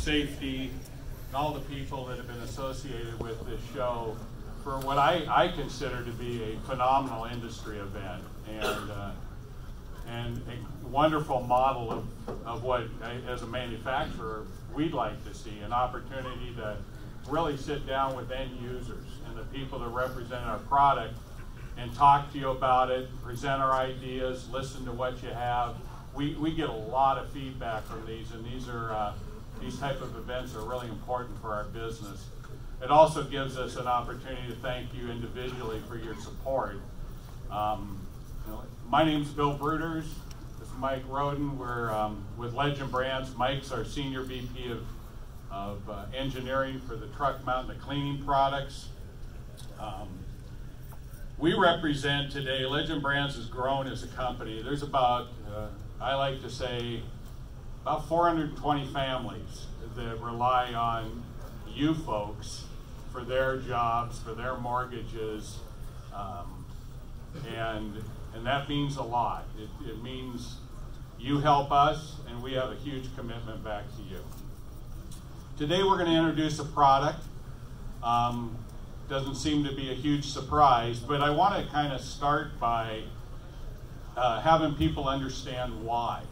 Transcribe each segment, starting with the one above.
safety, and all the people that have been associated with this show for what I consider to be a phenomenal industry event, and a wonderful model of what, as a manufacturer, we'd like to see, an opportunity to really sit down with end users and the people that represent our product and talk to you about it, present our ideas, listen to what you have. We get a lot of feedback from these, and these type of events are really important for our business. It also gives us an opportunity to thank you individually for your support. My name's Bill Bruders. This is Mike Roden. We're with Legend Brands. Mike's our Senior VP of Engineering for the truck mount and the cleaning products. We represent today, Legend Brands has grown as a company. There's about, I like to say, about 420 families that rely on you folks for their jobs, for their mortgages, and that means a lot. It means you help us, and we have a huge commitment back to you. Today we're going to introduce a product. Doesn't seem to be a huge surprise, but I want to kind of start by having people understand why.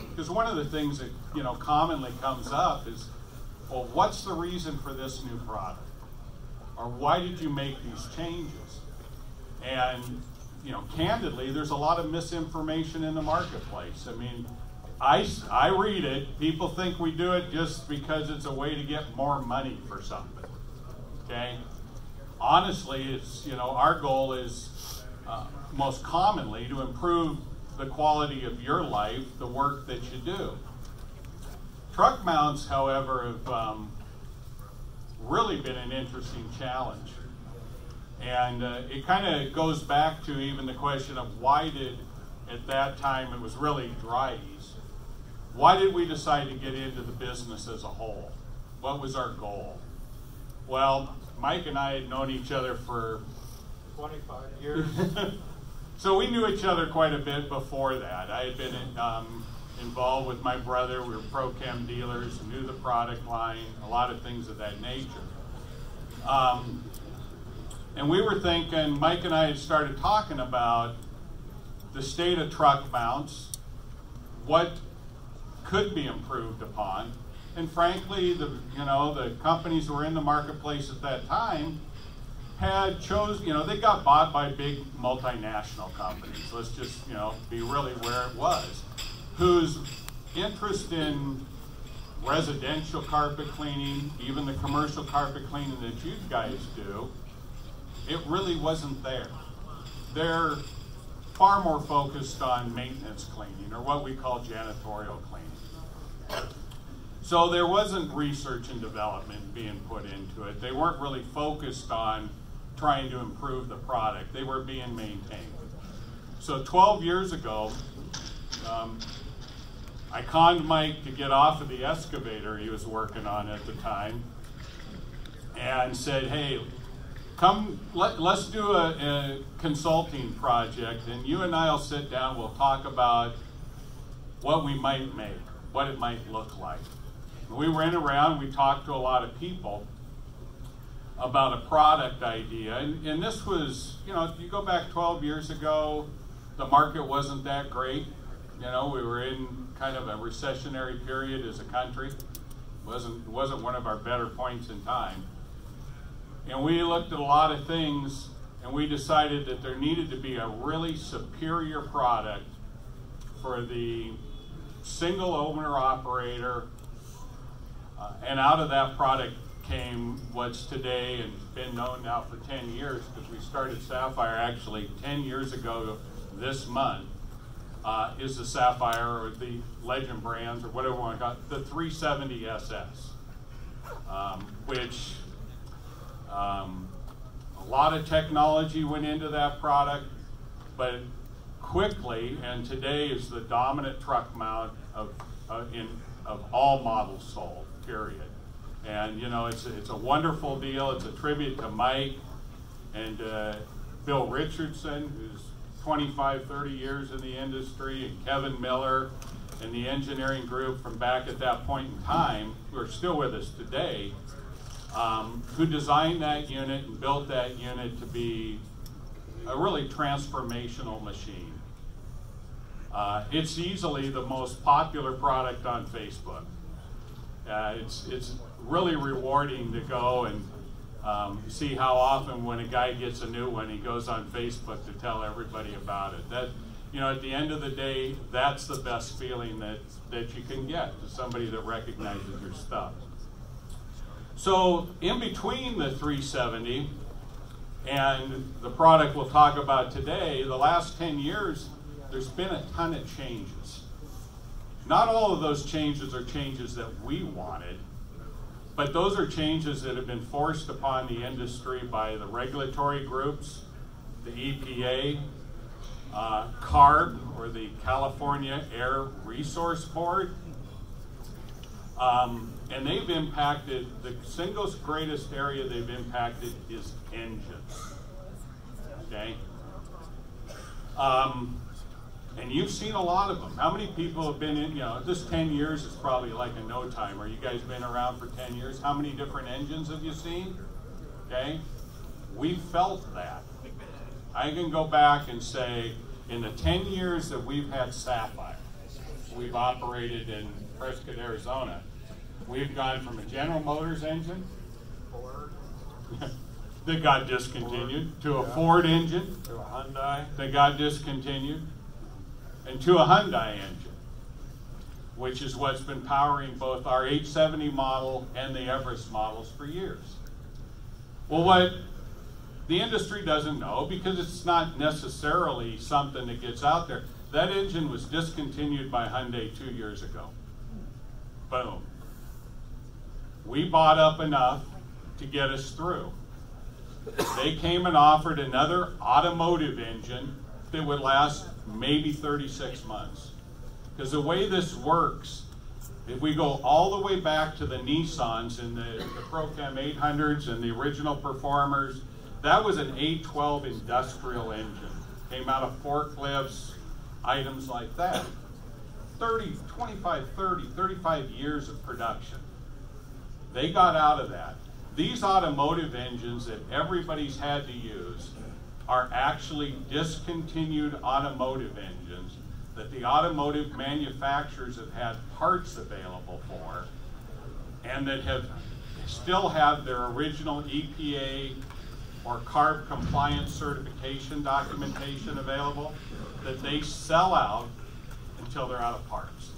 Because one of the things that commonly comes up is, well, what's the reason for this new product? Or why did you make these changes? And candidly, there's a lot of misinformation in the marketplace. I mean, I read it. People think we do it just because it's a way to get more money for something. Okay? Honestly, it's our goal is most commonly to improve the quality of your life, the work that you do. Truck mounts, however, have really been an interesting challenge. And it kind of goes back to even the question of why did, at that time, it was really Dry's, why did we decide to get into the business as a whole? What was our goal? Well, Mike and I had known each other for 25 years. So we knew each other quite a bit before that. I had been involved with my brother. We were Prochem dealers, knew the product line, a lot of things of that nature. And we were thinking, Mike and I had started talking about the state of truck mounts, what could be improved upon, and frankly, the companies who were in the marketplace at that time had they got bought by big multinational companies. Let's just, be really where it was, whose interest in residential carpet cleaning, even the commercial carpet cleaning that you guys do, it really wasn't there. They're far more focused on maintenance cleaning, or what we call janitorial cleaning. So there wasn't research and development being put into it. They weren't really focused on trying to improve the product. They were being maintained. So 12 years ago, I conned Mike to get off of the excavator he was working on at the time and said, hey, come, let's do a consulting project, and you and I will sit down, we'll talk about what we might make, what it might look like. We went around, we talked to a lot of people about a product idea, and this was, if you go back 12 years ago, the market wasn't that great. We were in kind of a recessionary period as a country. Wasn't one of our better points in time. And we looked at a lot of things, and we decided that there needed to be a really superior product for the single owner operator, and out of that product came what's today and been known now for 10 years, because we started Sapphire actually 10 years ago this month, is the Sapphire, or the Legend Brands, or whatever one got, the 370 SS, which a lot of technology went into that product, but quickly, and today is the dominant truck mount of all models sold, period. And it's a wonderful deal. It's a tribute to Mike and Bill Richardson, who's 25, 30 years in the industry, and Kevin Miller, and the engineering group from back at that point in time, who are still with us today, who designed that unit and built that unit to be a really transformational machine. It's easily the most popular product on Facebook. It's really rewarding to go and see how often when a guy gets a new one, he goes on Facebook to tell everybody about it. That, you know, at the end of the day, that's the best feeling that you can get to somebody that recognizes your stuff. So in between the 370 and the product we'll talk about today, the last 10 years, there's been a ton of changes. Not all of those changes are changes that we wanted, but those are changes that have been forced upon the industry by the regulatory groups, the EPA, CARB, or the California Air Resource Board, and they've impacted, the single greatest area they've impacted is engines, okay? And you've seen a lot of them. How many people have been in, you know, this 10 years is probably like a no timer. You guys been around for 10 years. How many different engines have you seen? Okay, we felt that. I can go back and say, in the 10 years that we've had Sapphire, we've operated in Prescott, Arizona, we've gone from a General Motors engine that got discontinued, to a Ford engine, To a Hyundai. that got discontinued, and to a Hyundai engine, which is what's been powering both our 870 model and the Everest models for years. Well, what the industry doesn't know, because it's not necessarily something that gets out there, that engine was discontinued by Hyundai 2 years ago. Boom. We bought up enough to get us through. They came and offered another automotive engine that would last maybe 36 months. Because the way this works, if we go all the way back to the Nissans and the Prochem 800s and the original Performers, that was an 812 industrial engine. Came out of forklifts, items like that. 35 years of production. They got out of that. These automotive engines that everybody's had to use are actually discontinued automotive engines that the automotive manufacturers have had parts available for, and that still have their original EPA or CARB compliance certification documentation available, that they sell out until they're out of parts.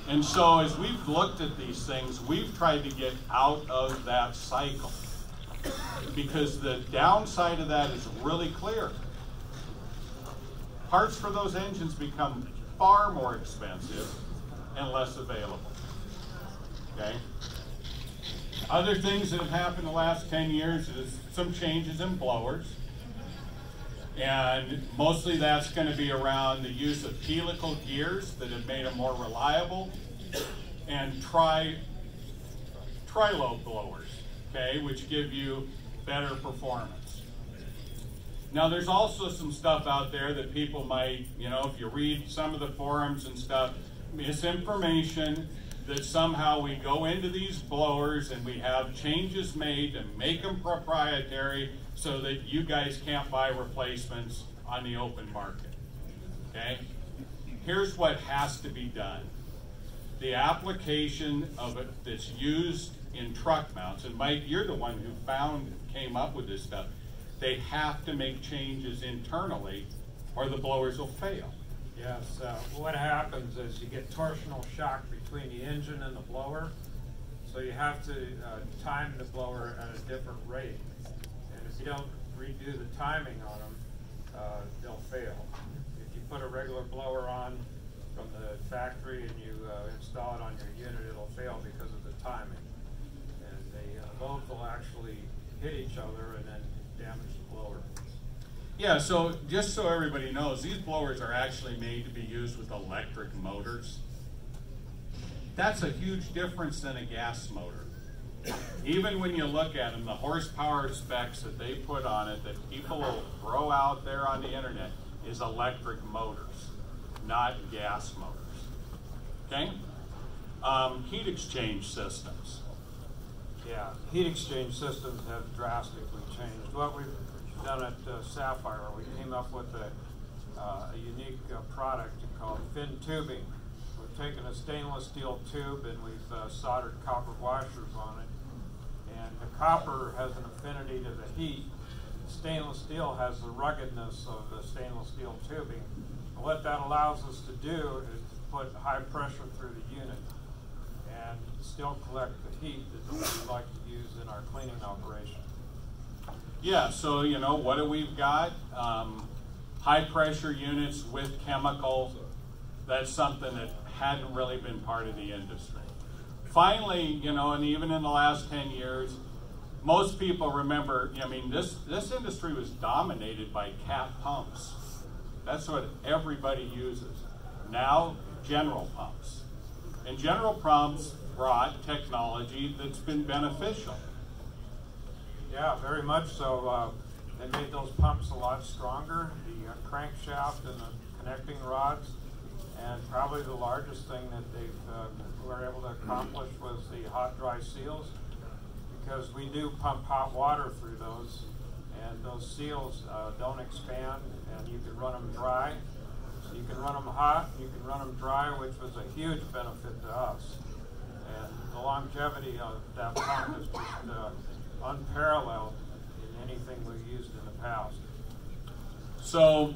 And so as we've looked at these things, we've tried to get out of that cycle, because the downside of that is really clear. Parts for those engines become far more expensive and less available. Okay? Other things that have happened in the last 10 years is some changes in blowers. And mostly that's going to be around the use of helical gears that have made them more reliable, and tri-lobe blowers, okay, which give you better performance. Now there's also some stuff out there that people might, you know, if you read some of the forums and stuff, misinformation that somehow we go into these blowers and we have changes made to make them proprietary so that you guys can't buy replacements on the open market, okay? Here's what has to be done. The application of it that's used in truck mounts, and Mike, you're the one who came up with this stuff. They have to make changes internally or the blowers will fail. Yes, what happens is you get torsional shock between the engine and the blower, so you have to time the blower at a different rate. And if you don't redo the timing on them, they'll fail. If you put a regular blower on from the factory and you install it on your unit, it'll fail because of the timing. And the lobes will actually hit each other and then damage the blower. Yeah, so just so everybody knows, these blowers are actually made to be used with electric motors. That's a huge difference than a gas motor. Even when you look at them, the horsepower specs that they put on it that people will throw out there on the internet is electric motors. not gas motors. Okay? Heat exchange systems. Yeah, heat exchange systems have drastically changed. What we've done at Sapphire, we came up with a unique product called fin tubing. We've taken a stainless steel tube and we've soldered copper washers on it. And the copper has an affinity to the heat. Stainless steel has the ruggedness of the stainless steel tubing. And what that allows us to do is to put high pressure through the unit and still collect the heat that we like to use in our cleaning operation. Yeah, so you know, what do we've got? High pressure units with chemicals. That's something that hadn't really been part of the industry. Finally, you know, and even in the last 10 years, most people remember, I mean, this industry was dominated by cat pumps. That's what everybody uses. Now, general pumps. And general pumps brought technology that's been beneficial. Yeah, very much so. They made those pumps a lot stronger, the crankshaft and the connecting rods, and probably the largest thing that they were able to accomplish was the hot-dry seals, because we do pump hot water through those, and those seals don't expand, and you can run them dry. So you can run them hot, you can run them dry, which was a huge benefit to us. And the longevity of that pump is just unparalleled in anything we've used in the past. So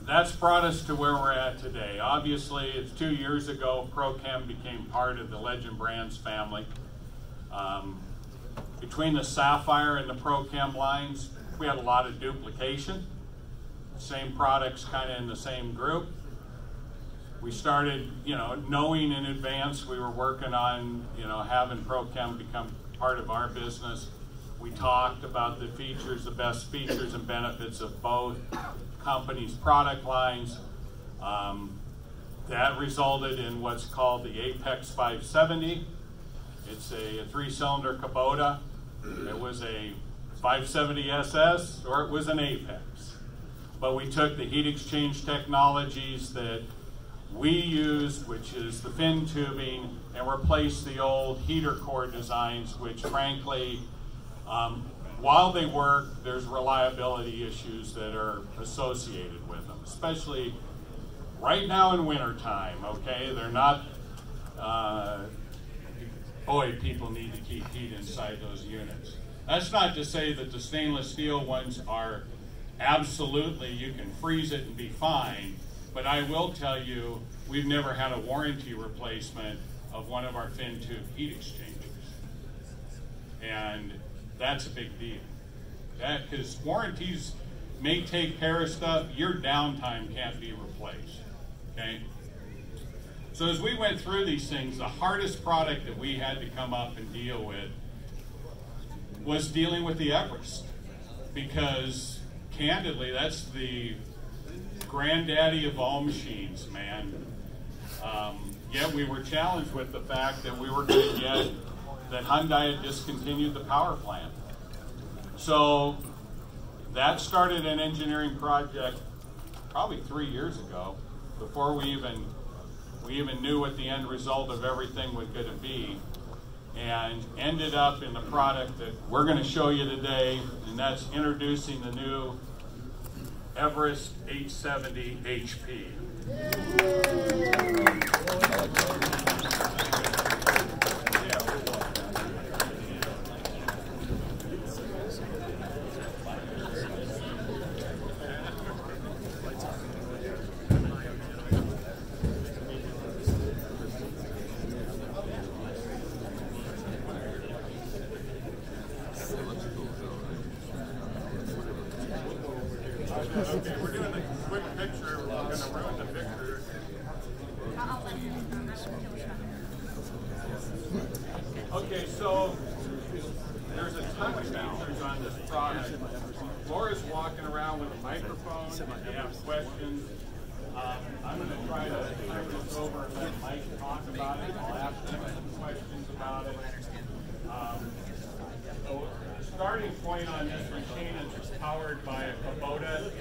that's brought us to where we're at today. Obviously, it's 2 years ago, Prochem became part of the Legend Brands family. Between the Sapphire and the Prochem lines, we had a lot of duplication. Same products kind of in the same group. We started, you know, knowing in advance we were working on, you know, having Prochem become part of our business. We talked about the features, the best features and benefits of both companies' product lines. That resulted in what's called the Apex 570. It's a 3-cylinder Kubota. It was a 570 SS or it was an Apex. But we took the heat exchange technologies that we used, which is the fin tubing, and replaced the old heater core designs, which frankly, while they work, there's reliability issues that are associated with them, especially right now in wintertime, okay? They're not, boy, people need to keep heat inside those units. That's not to say that the stainless steel ones are absolutely, you can freeze it and be fine, but I will tell you, we've never had a warranty replacement of one of our fin tube heat exchangers. And that's a big deal. Because warranties may take care of stuff, your downtime can't be replaced, okay? So as we went through these things, the hardest product that we had to come up and deal with was dealing with the Everest. Because candidly, that's the granddaddy of all machines, man. Yet we were challenged with the fact that we were going to get that Hyundai had discontinued the power plant. So that started an engineering project probably 3 years ago, before we even knew what the end result of everything was going to be, and ended up in the product that we're going to show you today, and that's introducing the new Everest 870 HP. Okay, we're doing a quick picture. We're going to ruin the picture. Okay, so there's a ton of features on this product. Laura's walking around with a microphone. If you have questions, I'm going to try to turn this over and let Mike talk about it. I'll ask him some questions about it. So the starting point on this machine is powered by a Kubota